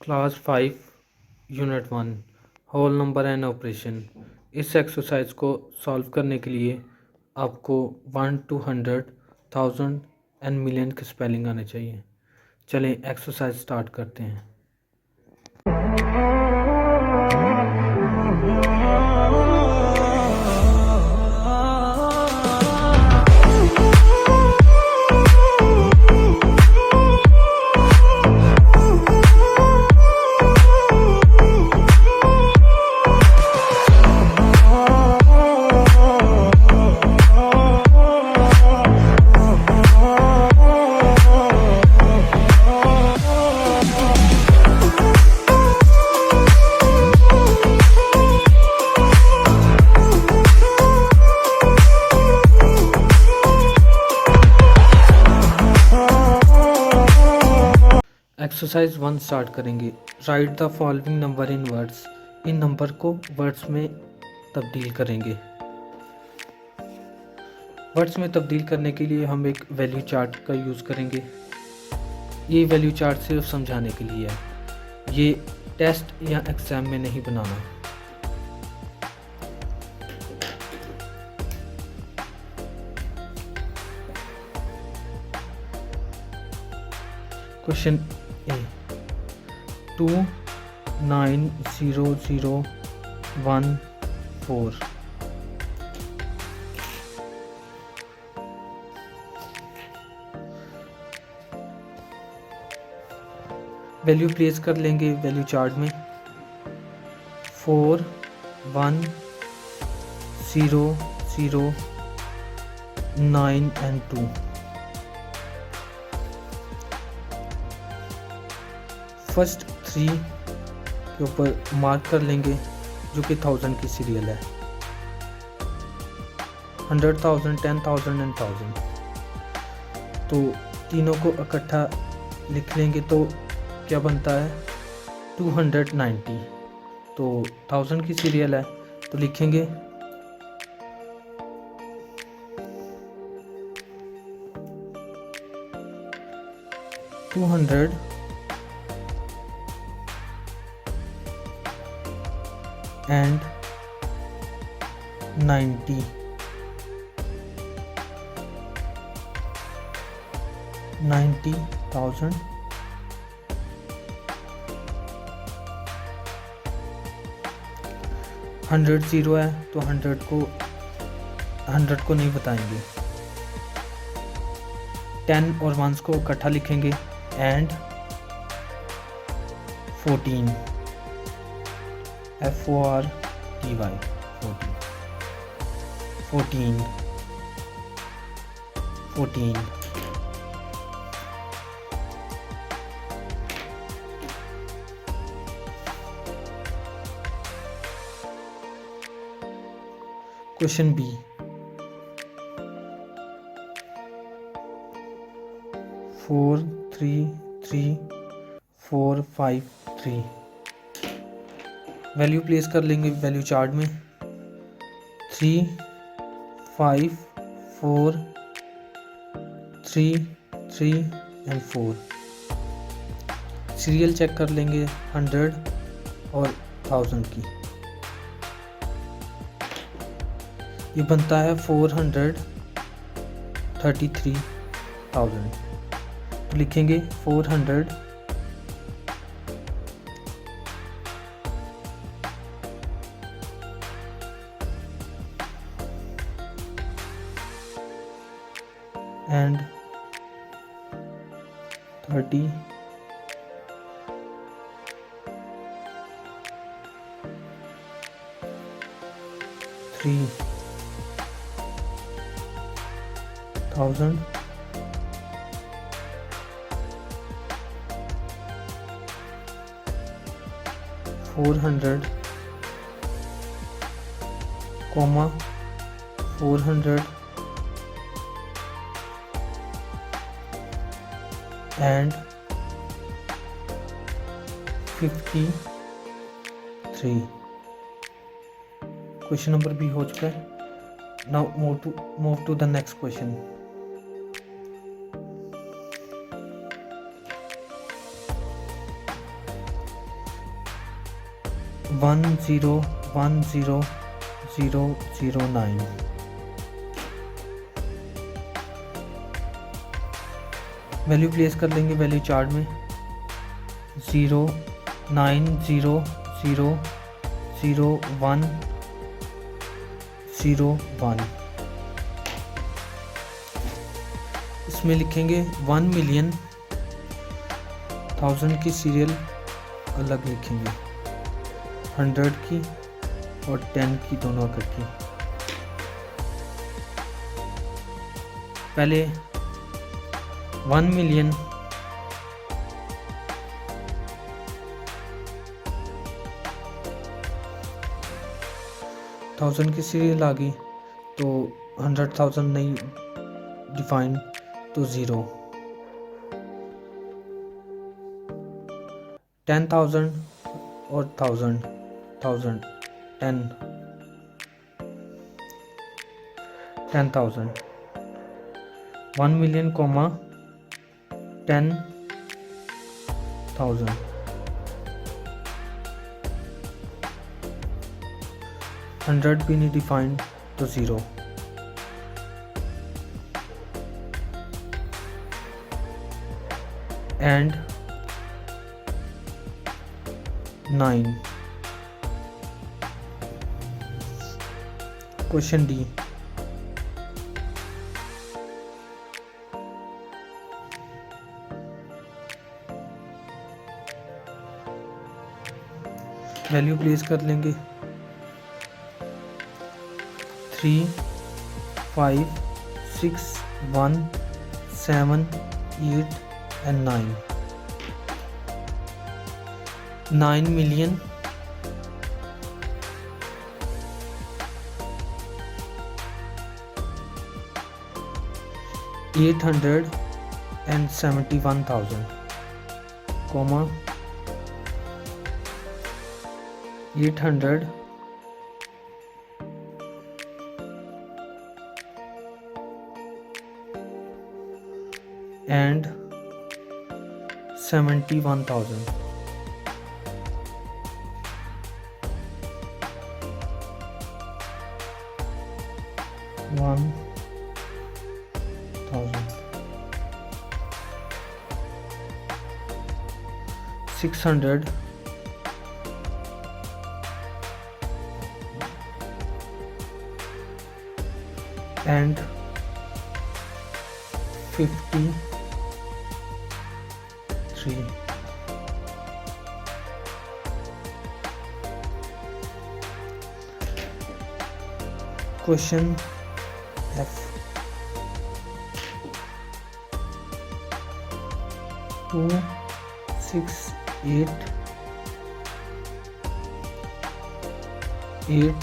Class 5 unit 1 whole number and operation. इस exercise को solve करने के लिए आपको 1 to 100, 1000 एंड मिलियन के स्पेलिंग आने चाहिए। चलें एक्सरसाइज स्टार्ट करते हैं। एक्सरसाइज 1 स्टार्ट करेंगे। Write the following number in words. इन नंबर को वर्ड्स में तब्दील करेंगे। वर्ड्स में तब्दील करने के लिए हम एक वैल्यू चार्ट का यूज़ करेंगे। ये वैल्यू चार्ट सिर्फ समझाने के लिए है, ये टेस्ट या एग्ज़ाम में नहीं बनाना। क्वेश्चन ए 290014। वैल्यू प्लेस कर लेंगे वैल्यू चार्ट में। 4 1 0 0 9 एंड 2। फर्स्ट 3 के ऊपर मार्क कर लेंगे जो कि 1000 की सीरियल है। 100,000, 10,000 एंड 1000। तो तीनों को इकट्ठा लिख लेंगे तो क्या बनता है 290। तो 1000 की सीरियल है तो लिखेंगे 200 and 90 90,000 100 ज़ीरो है तो 100 को नहीं बताएंगे। 10 और 1s को इकट्ठा लिखेंगे and 14 FORTY 14। Question B 4 3 3 4 5 3। Value place कर लेंगे वैल्यू चार्ट में। 3 5 4 3 3 एंड 4। सीरियल चेक कर लेंगे 100 और 1000 की। ये बनता है 433,000। तो लिखेंगे 400 and 33 thousand 400, 400 and 53। Question number B हो चुका है। Now move to the next question. 1010009। Value place कर लेंगे वैल्यू चार्ट में 09000101। इसमें लिखेंगे 1 मिलियन, 1000 की सीरियल अलग लिखेंगे, 100 की और 10 की दोनों इकट्ठी। पहले 1 मिलियन 1000 की सीरियल आ गई तो 100,000 नहीं डिफाइन तो 0। 10,000 और 1000 10,000 1 मिलियन, 10,000। हंड्रेड भी नहीं डिफाइंड तो 0। And 9। Question D, value place कर लेंगे 3, 5, 6, 1, 7, 8 and 9। 9 million 871,000, 800 and 71,000। 1,000 600 and 53। Question F, 2, 6, 8, 8,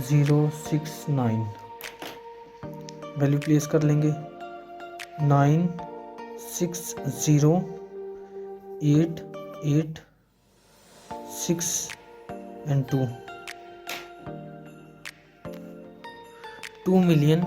0, 6, 9। Value place कर लेंगे 9, 6, 0, 8, 8, 6 and 2। 2 million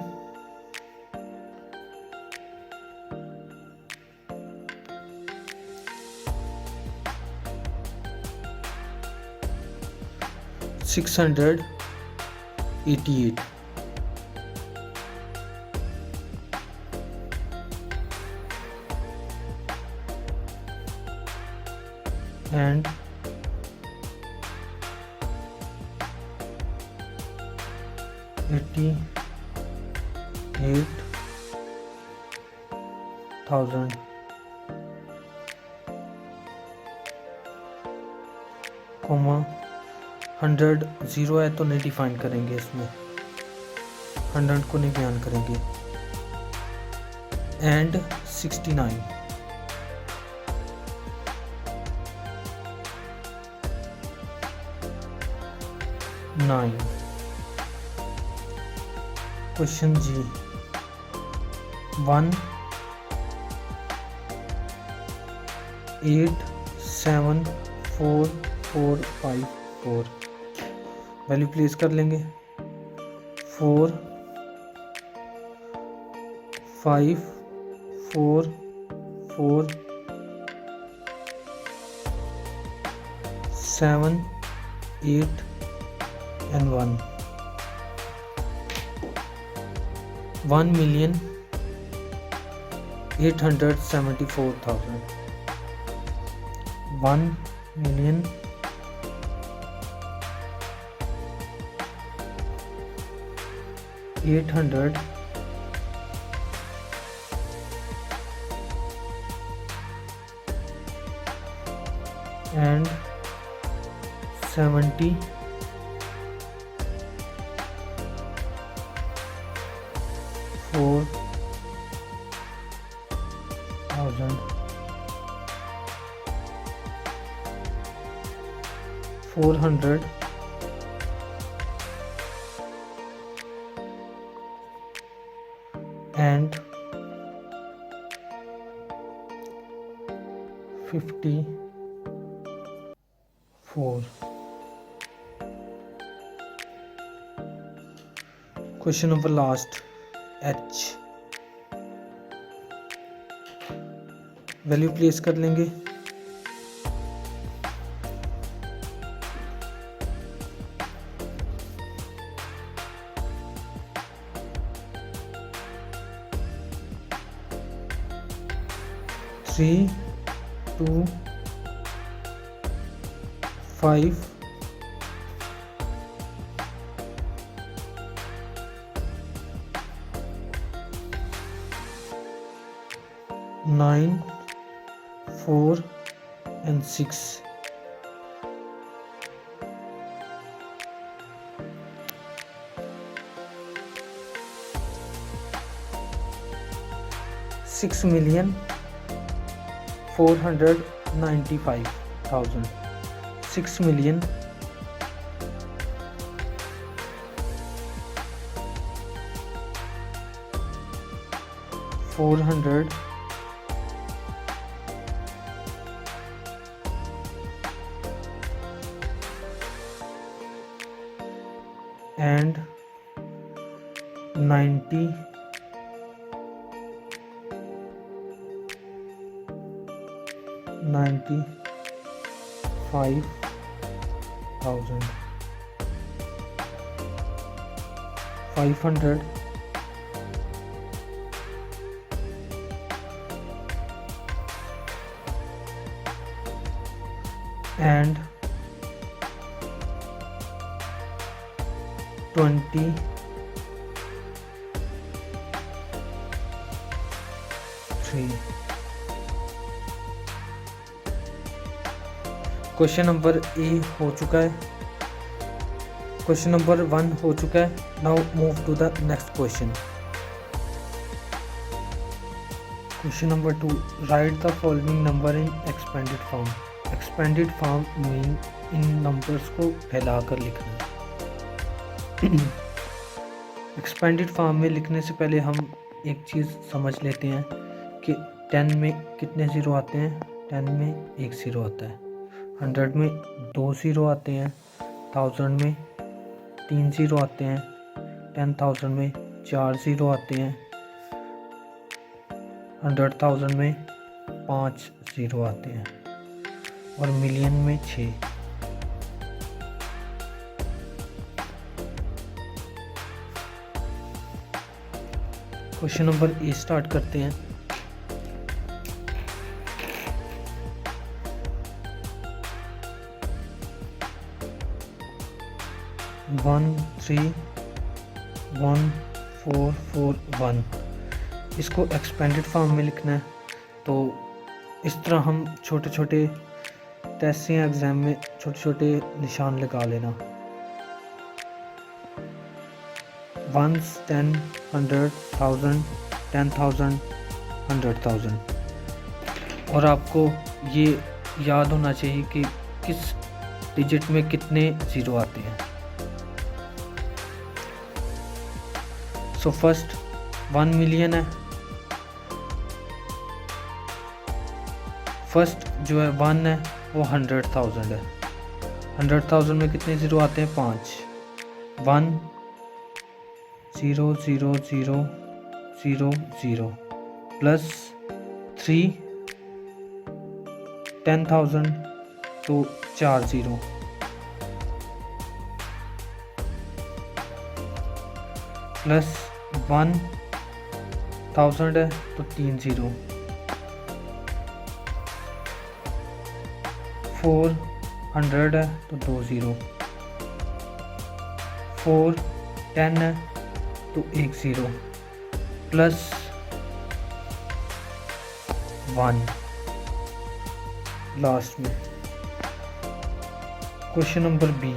688 and 88,000। कोमा 100 0 है तो नहीं डिफाइन करेंगे, इसमें 100 को नहीं बयान करेंगे। And 69 9। Question G 1, 8, 7, 4, 4, 5, 4। Value place कर लेंगे 4, 5, 4, 4, 7, 8 and 1. 1,874,000. 1,874,000. 400 and 54. Question number last, H. Value place कर लेंगे. Three 2 5 9 4 and 6. 6,495,000. 6,400 and 95,000. 500 and 23. Question number A हो चुका है. क्वेश्चन नंबर 1 हो चुका है. Now move to the next question. Question number 2, write the following number in expanded form. Expanded form mean इन numbers को फैलाकर लिखना. एक्सपेंडेड फॉर्म में लिखने से पहले हम एक चीज़ समझ लेते हैं कि 10 में कितने ज़ीरो आते हैं. 10 में 1 ज़ीरो आता है. 100 में 2 ज़ीरो आते हैं. 1000 में 3 ज़ीरो आते हैं. 10,000 में 4 ज़ीरो आते हैं. 100,000 में 5 ज़ीरो आते हैं. और मिलियन में 6. क्वेश्चन नंबर ए स्टार्ट करते हैं. वन 3 1 4 4 1. इसको एक्सपेंडेड फॉर्म में लिखना है. तो इस तरह हम छोटे छोटे टेस्ट या एग्ज़ाम में छोटे छोटे निशान लगा लेना. 1s 10 100,000 10,000 100,000. और आपको ये याद होना चाहिए कि किस डिजिट में कितने ज़ीरो आते हैं. सो फर्स्ट 1 मिलियन है. फर्स्ट जो है 1 है वो 100,000 है. 100,000 में कितने ज़ीरो आते हैं? 5. 1 0 0 0 0 0 प्लस 3 10,000 तो 4 ज़ीरो प्लस 1000 है तो 3 ज़ीरो, 400 है तो 2 ज़ीरो, 410 है तो 1 ज़ीरो, प्लस 1 लास्ट में। क्वेश्चन नंबर बी,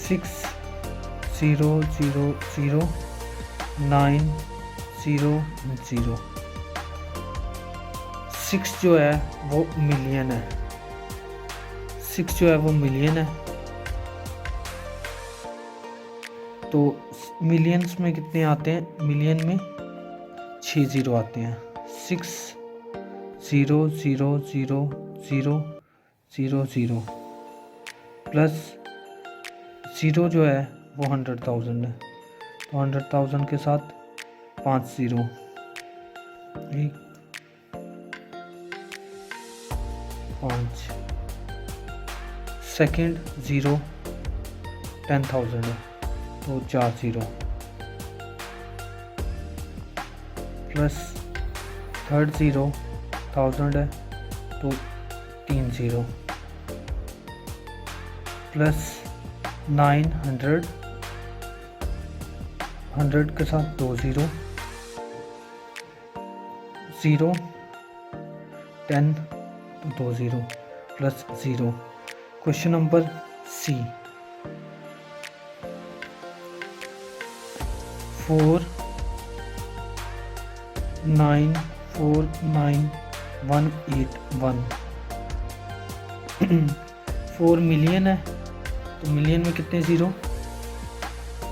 600090, 6 जो है वो मिलियन है, 6 जो है वो मिलियन है। तो मिलियंस में कितने आते हैं, मिलियन में 6 ज़ीरो आते हैं, 60000000 प्लस 0 जो है वो 100,000 है, तो 100,000 के साथ 5 ज़ीरो, 5 सेकेंड 0 10,000 है तो 4 ज़ीरो, प्लस थर्ड 0 1000 है तो 3 ज़ीरो, प्लस 900 100 के साथ 2 ज़ीरो, 0 10 तो 2 zero, plus 0। Question number C, 4949181 4 million है तो मिलियन में कितने ज़ीरो,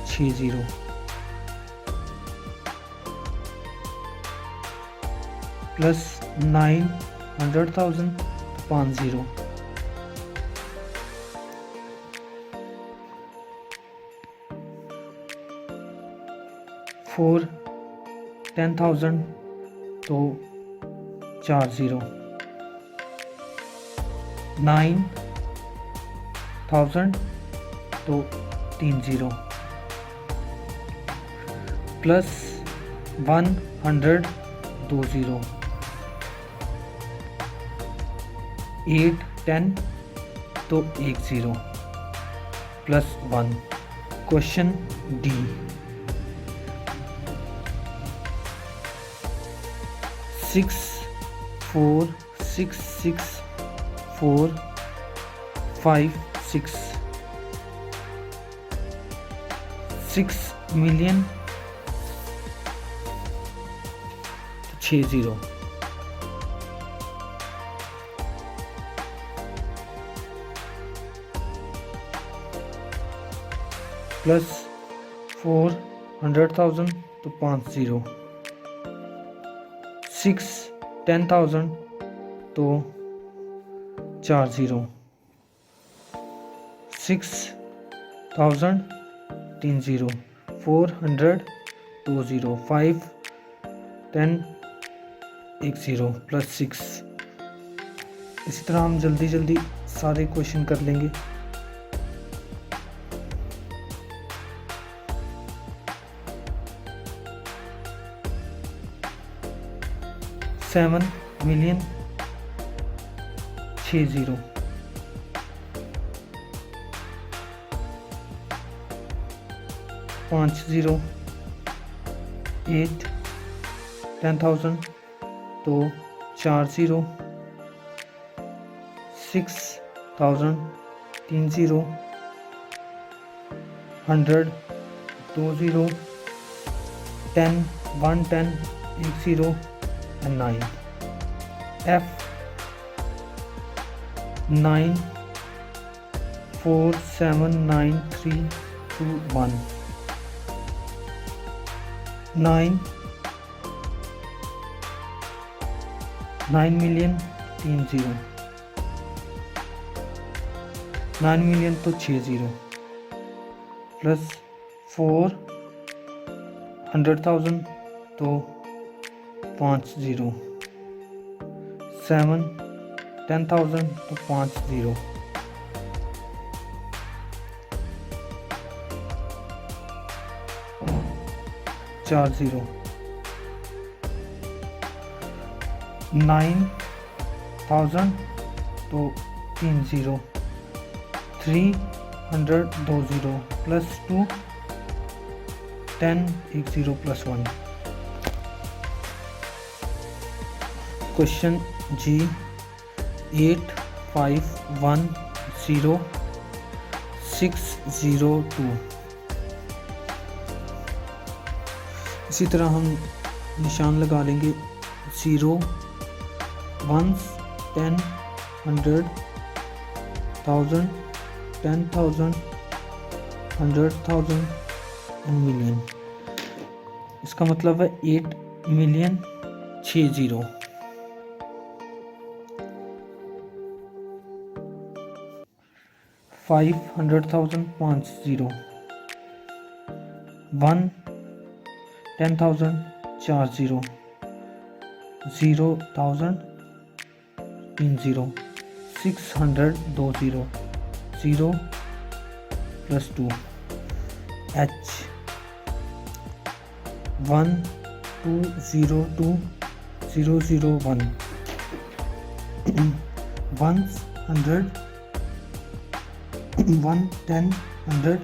6 ज़ीरो, प्लस 900,000 तो 5 ज़ीरो, फोर 10,000 तो 4 ज़ीरो, 9,000 तो 3 ज़ीरो, प्लस 100 2 ज़ीरो, 8 10 तो 1 zero, plus 1। Question D, 64664556, 6 million 6 zero, plus 400,000 तो 5 ज़ीरो, 6 10,000 तो 4 zero, 6,000 3 zero, 400 2 zero, 5 10 1 zero, plus 6। इसी तरह हम जल्दी जल्दी सारे क्वेश्चन कर लेंगे। सेवन मिलियन 6 ज़ीरो, 5 ज़ीरो, 8 10,000 तो 4 zero, 6,000 3 zero, 100 2 zero, 10 110 1 zero and 9, F 9 4 7 9 3 2 1, 9 million 3 zero, 9 million तो 6 ज़ीरो, प्लस 400,000 तो 5 ज़ीरो, 7 10,000 तो 5 ज़ीरो, 4 0, 9,000 तो 3 0, 300 2 0 प्लस 2, 10 1 0 प्लस 1। क्वेश्चन जी 8510,602। इसी तरह हम निशान लगा लेंगे 0 1 10 100 1000 10,000 100,000 एंड मिलियन। इसका मतलब है 8,000,060। 500,000 5 0, 1 10,000 4 0, 0,000 3 0, 600 2 0, 0 plus 2, H 1 2 0 2 0 0 1, 100 1 10 100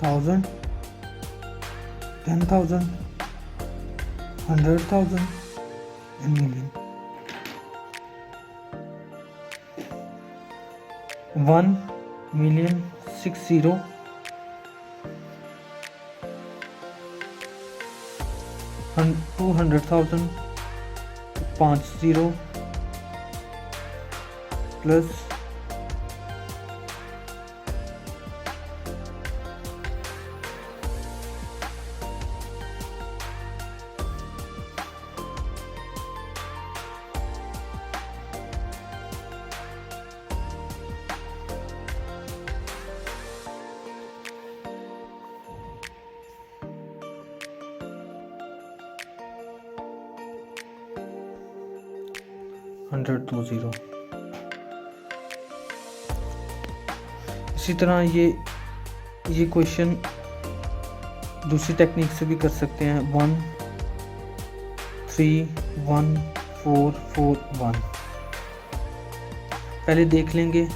1000 10,000 100,000 and million। 1,060,000 200,000 5 0 plus 100 2 0। इसी तरह ये क्वेश्चन दूसरी टेक्निक से भी कर सकते हैं। 1 3 1 4 4 1। पहले देख लेंगे,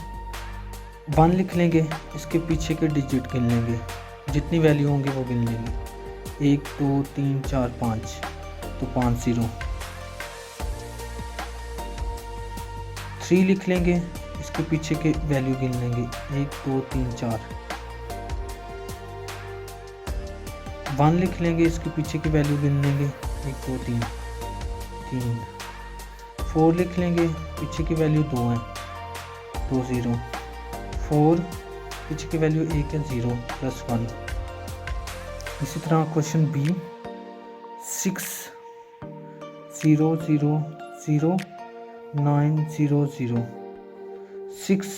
1 लिख लेंगे, इसके पीछे के डिजिट गिन लेंगे, जितनी वैल्यू होंगे वो गिन लेंगे। 1 2 3 4 5 तो 5 0। 3 लिख लेंगे, इसके पीछे के वैल्यू गिन लेंगे, 1 2 3 4। 1 लिख लेंगे, इसके पीछे की वैल्यू गिन लेंगे, 1 2 3 3। 4 लिख लेंगे, पीछे की वैल्यू 2 है, 2 0। 4 पीछे की वैल्यू 1 है, 0 प्लस 1। इसी तरह क्वेश्चन बी 6 0 0 0 9 0 0। 6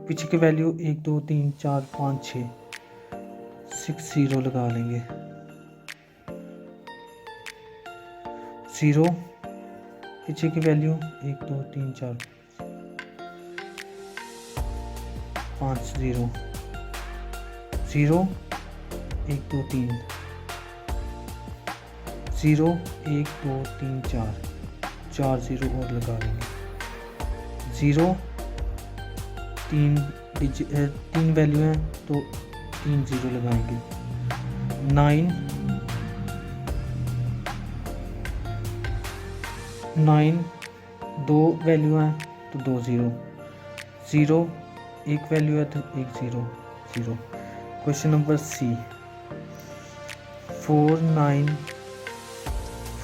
पीछे की वैल्यू 1 2 3 4 5 6, 6 0 लगा लेंगे। 0 पीछे की वैल्यू 1 2 3 4 5 0 0 1 2 3 0 1 2 3 4 4 0 और लगा लेंगे। 0 3 वैल्यू हैं तो 3 0 लगाएंगे। 9 2 वैल्यू हैं तो 2 0। 0 1 वैल्यू है तो 1 0 0। क्वेश्चन नंबर सी 4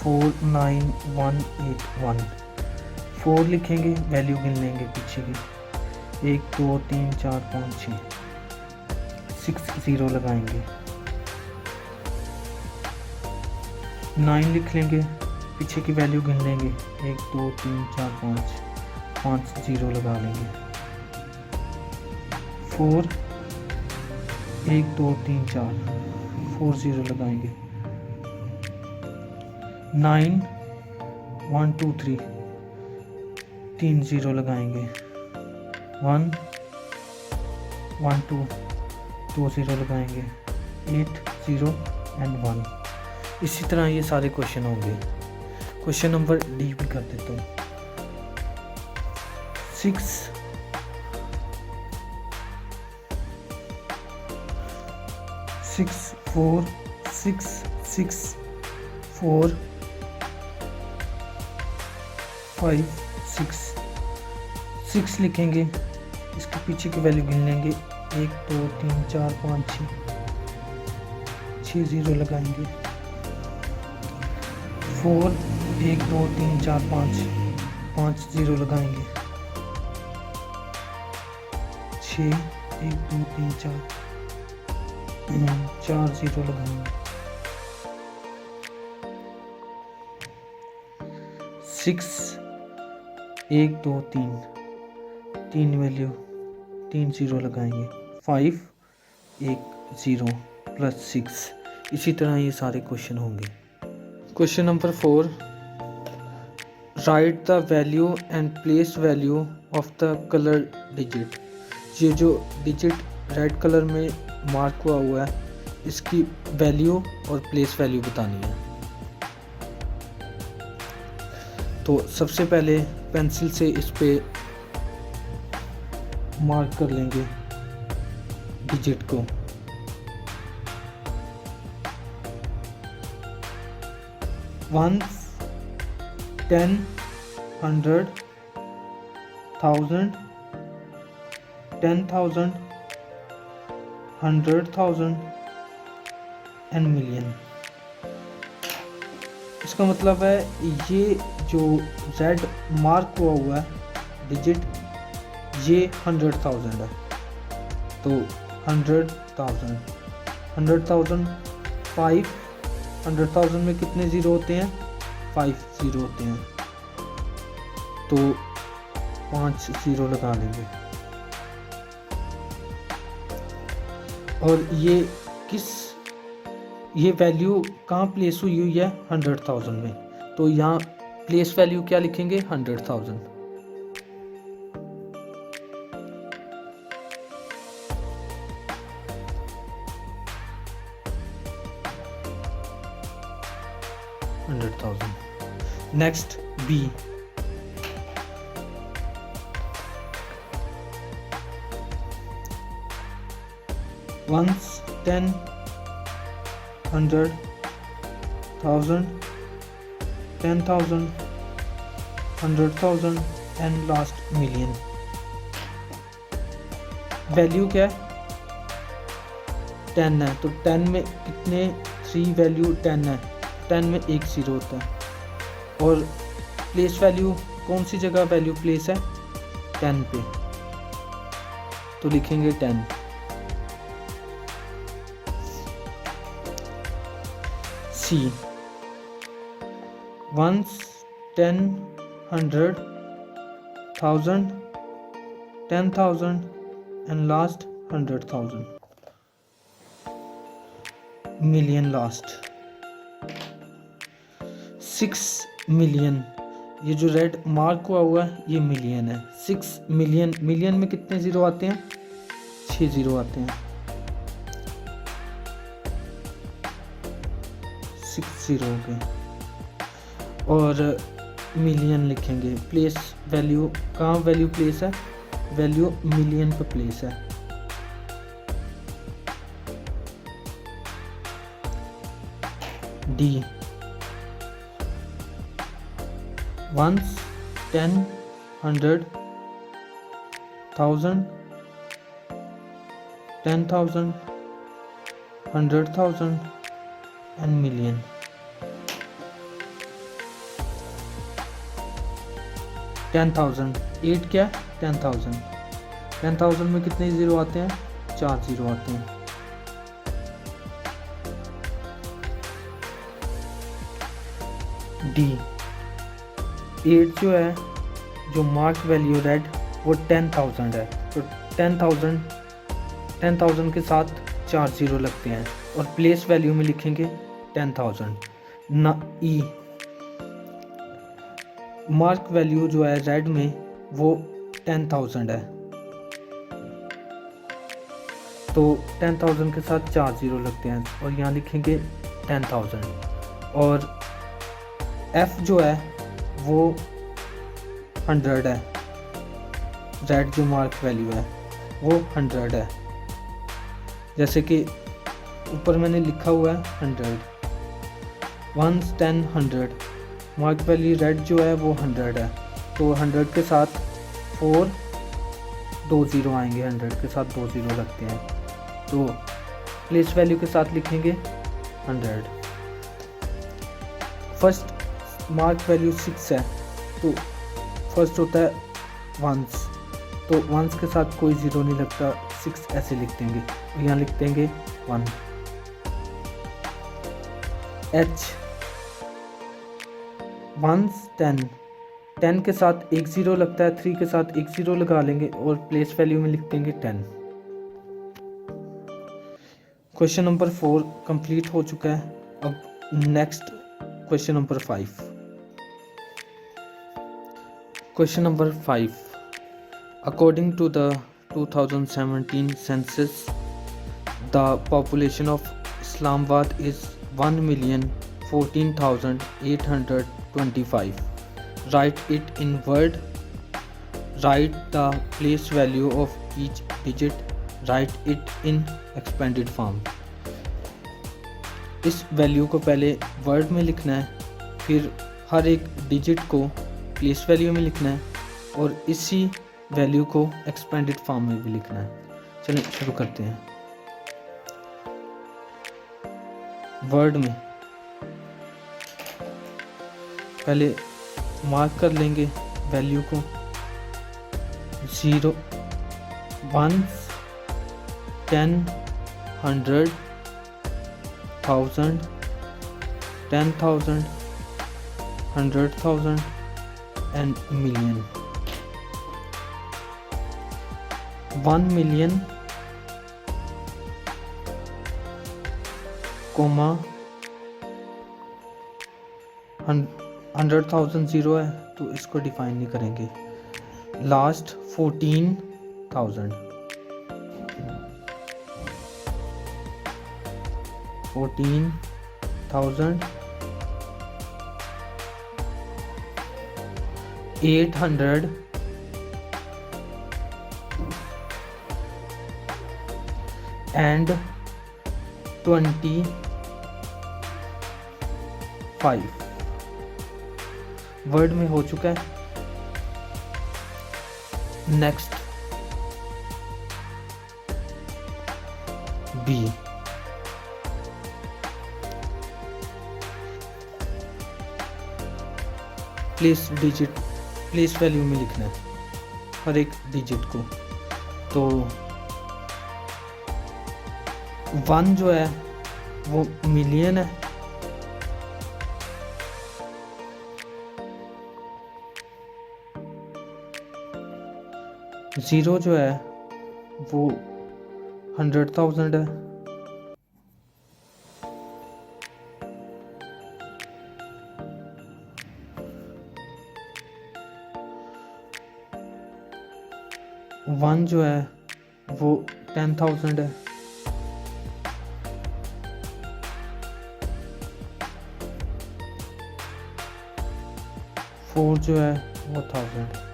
9 1 8 1। 4 लिखेंगे, वैल्यू गिन लेंगे पीछे की, 1 2 3 4 5 6, 6 0 लगाएंगे। 9 लिख लेंगे, पीछे की वैल्यू गिन लेंगे, 1 2 3 4 5 5 0 लगा लेंगे। 4 1 2 3 4 4 0 लगाएंगे। 9 1 2 3 3 0 लगाएंगे। 1 1 2 2 0 लगाएंगे। 8 0 एंड 1। इसी तरह ये सारे क्वेश्चन होंगे। क्वेश्चन नंबर डी भी कर देता हूँ। 6 4 6 6 4 5 6 लिखेंगे, इसके पीछे की वैल्यू गिन लेंगे। 1 2 3 4 5 6 जीरो लगाएंगे। 4 1 2 3 4 5 जीरो लगाएंगे। 6 1 2 3 4 जीरो लगाएंगे। 6 1 2 3 वैल्यू 3 जीरो लगाएंगे। 5 1 0 प्लस 6। इसी तरह ये सारे क्वेश्चन होंगे। Question number 4, right the value and place value of the colour digit. ये जो डिजिट रेड कलर में मार्क हुआ है, इसकी वैल्यू और प्लेस वैल्यू बतानी है। तो सबसे पहले पेंसिल से इस पे मार्क कर लेंगे डिजिट को। Ones 10 100 1000 10,000 100,000 and million. इसका मतलब है ये जो रेड मार्क हुआ है डिजिट, ये 100,000 है। तो 100,000 100,000 में कितने ज़ीरो होते हैं? 5 ज़ीरो होते हैं। तो 5 ज़ीरो लगा लेंगे। और ये वैल्यू कहाँ प्लेस हुई है? 100,000 में। तो यहाँ प्लेस वैल्यू क्या लिखेंगे? 100,000। Next B. Ones 10 100 1000 10,000 100,000 and last million. Value क्या है? 10 है। तो 10 में कितने 3 वैल्यू 10 है। 10 में 1 ज़ीरो होता है। और प्लेस वैल्यू कौन सी जगह वैल्यू प्लेस है? 10 पे। तो लिखेंगे 10। C. Once 10 100 1000 10,000 and last 100,000 million last. 6 million. ये जो रेड मार्क हुआ है ये मिलियन है। 6 मिलियन। मिलियन में कितने ज़ीरो आते हैं? 6 ज़ीरो आते हैं। 6 ज़ीरो हो गए। और मिलियन लिखेंगे। प्लेस वैल्यू कहाँ वैल्यू प्लेस है? वैल्यू मिलियन पे प्लेस है। डी। Ones 10 100 1000 10,000 100,000 and million. 10,000 8 क्या? 10,000 10,000 में कितने ज़ीरो आते हैं? 4 ज़ीरो आते हैं। डी। 8 जो है, जो मार्क वैल्यू रेड, वो 10,000 है। तो 10,000 के साथ 4 ज़ीरो लगते हैं और प्लेस वैल्यू में लिखेंगे 10,000 ना। ई। मार्क वैल्यू जो है रेड में वो 10,000 है। तो 10,000 के साथ 4 ज़ीरो लगते हैं और यहाँ लिखेंगे 10,000। और f जो है वो 100 है, z जो मार्क वैल्यू है वो 100 है। जैसे कि ऊपर मैंने लिखा हुआ है 100, 1, 10, 100, मार्क वैल्यू रेड जो है वो 100 है, तो 100 के साथ 4 2 0 आएंगे, 100 के साथ 2 0 लगते हैं, तो प्लेस वैल्यू के साथ लिखेंगे 100। फर्स्ट मार्क वैल्यू 6 है, तो फर्स्ट होता है वंस, तो वंस के साथ कोई ज़ीरो नहीं लगता, 6 ऐसे लिख देंगे, यहाँ लिख देंगे 1। h वंस 10, 10 के साथ एक ज़ीरो लगता है, 3 के साथ एक ज़ीरो लगा लेंगे और प्लेस वैल्यू में लिख देंगे 10। क्वेश्चन नंबर 4 कंप्लीट हो चुका है। अब next question number 5। Question number 5, according to the 2017 census, the population of Islamabad is 1,014,825. Write it in word. Write the place value of each digit. Write it in expanded form. इस value को पहले word में लिखना है, फिर हर एक digit को place value में लिखना है और इसी वैल्यू को एक्सपेंडेड फॉर्म में भी लिखना है। चलिए शुरू करते हैं। वर्ड में पहले मार्क कर लेंगे वैल्यू को, 0, 1, 10, 100, 1000, 10,000, 100,000 and million। 1 million, 100,000 ज़ीरो है तो इसको डिफाइन नहीं करेंगे। लास्ट 14,000, 800, and 25 वर्ड में हो चुका है। Next B, place digit, place value में लिखना है हर एक डिजिट को। तो 1 जो है वो मिलियन है, 0 जो है वो 100,000 है, 1 जो है वो 10,000 है, 4 जो है वो 1000 है।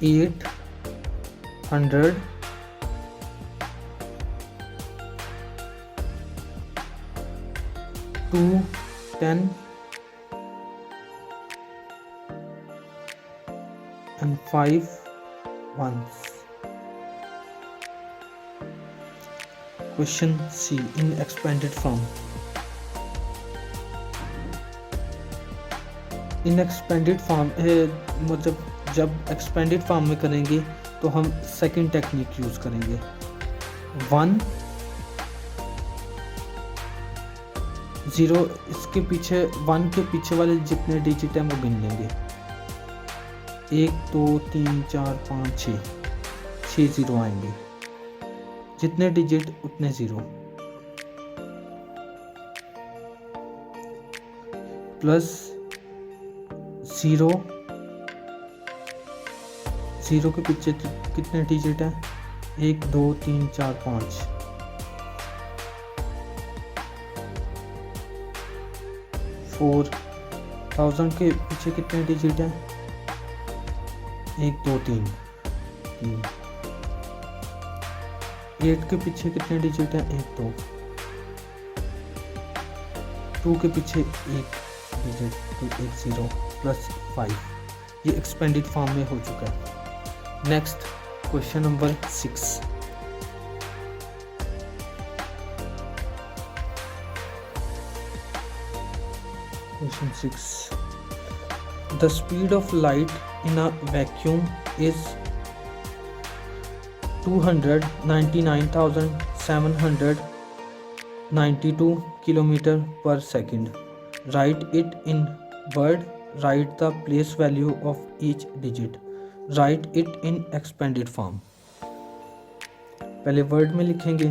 800, 210 and 5 ones। Question C, in expanded form। In expanded form मतलब जब एक्सपेंडेड फॉर्म में करेंगे तो हम सेकंड टेक्निक यूज़ करेंगे। 1, 0 इसके पीछे, 1 के पीछे वाले जितने डिजिट हैं वो गिन लेंगे। 1 2 3 4 5 6, 6 ज़ीरो आएंगे, जितने डिजिट उतने ज़ीरो, प्लस 0 के पीछे कितने डिजिट हैं 1 2 3 4 5। 4000 के पीछे कितने डिजिट हैं? 1 2 3 3। 8 के पीछे कितने डिजिट हैं? 1 2। 2 के पीछे एक डिजिट तो 1 0 प्लस 5। ये एक्सपेंडेड फॉर्म में हो चुका है। Next question number 6। Question 6. The speed of light in a vacuum is 299,792 km per second. Write it in word. Write the place value of each digit. Write it in expanded form. पहले word में लिखेंगे।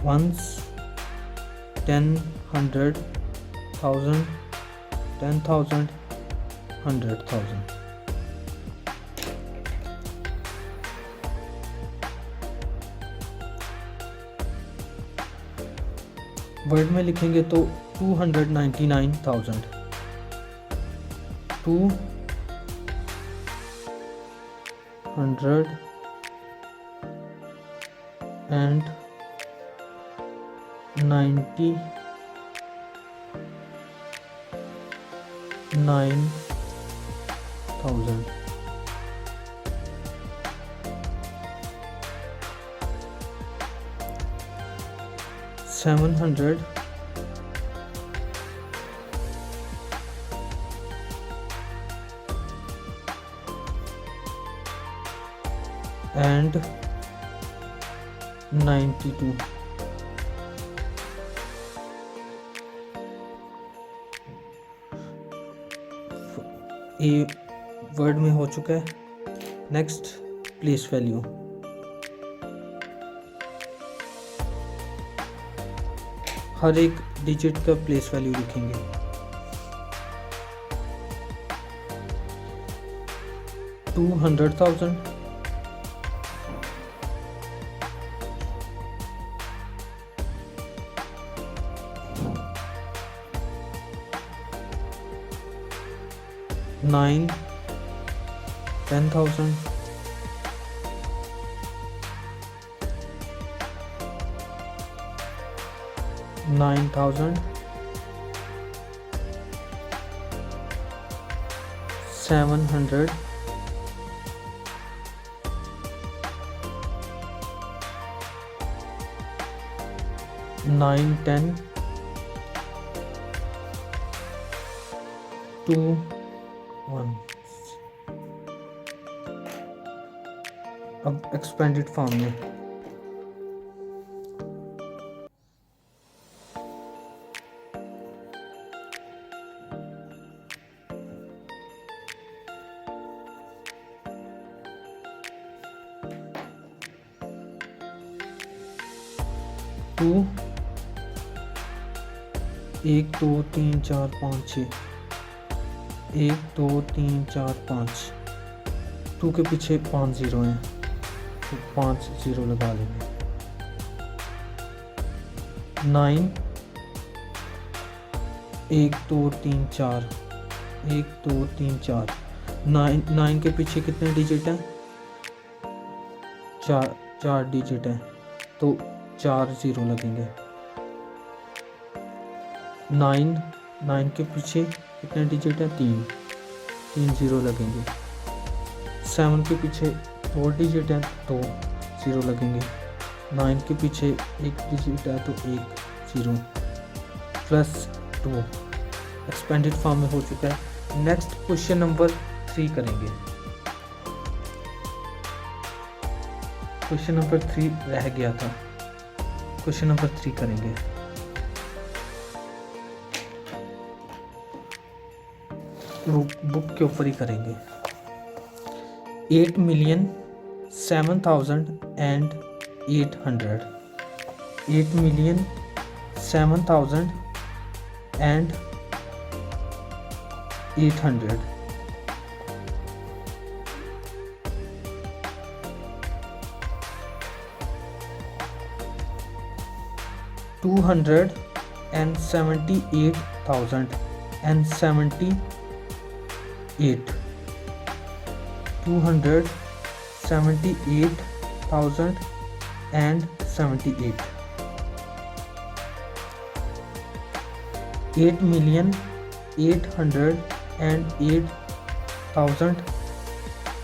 Ones, 10, 100, 1000, 10,000, 100,000। Word में लिखेंगे तो 299,000। 299,000। 700 and 92। ये word में हो चुका है। Next place value. हर एक डिजिट का प्लेस वैल्यू लिखेंगे। टू 100,000, 9 10,000, 9,000, 700, 9 10, 2 1। अब एक्सपेंडेड फॉर्म में टू 1 2 3 4 5 6। 1 2 3 4 5। 2 के पीछे 5 0 हैं तो 5 0 लगा लेंगे। 9 1 2 3 4। 1 2 3 4। 9 के पीछे कितने डिजिट हैं? 4 डिजिट हैं तो 4 0 लगेंगे। 9 के पीछे कितने डिजिट हैं? 3 0 लगेंगे। 7 के पीछे 4 डिजिट हैं तो 0 लगेंगे। 9 के पीछे 1 डिजिट है तो 1 0 प्लस 2। एक्सपेंडेड फॉर्म में हो चुका है। नेक्स्ट क्वेश्चन नंबर 3 करेंगे। क्वेश्चन नंबर 3 रह गया था। क्वेश्चन नंबर 3 करेंगे। बुक के ऊपर ही करेंगे। 8,07,800। 8,07,800 7,800. 278,078. 278,078.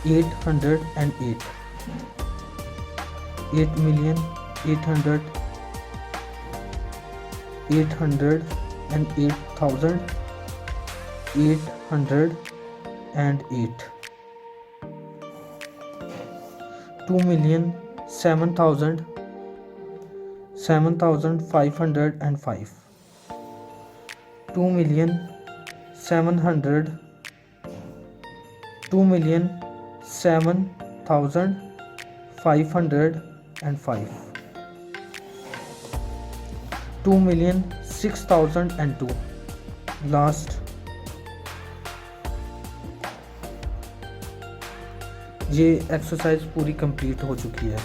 8,808,808. 8,808,808. 2,007,505. 2,007,000. 2,007,505. 2,006,002. लास्ट। ये एक्सरसाइज पूरी कंप्लीट हो चुकी है।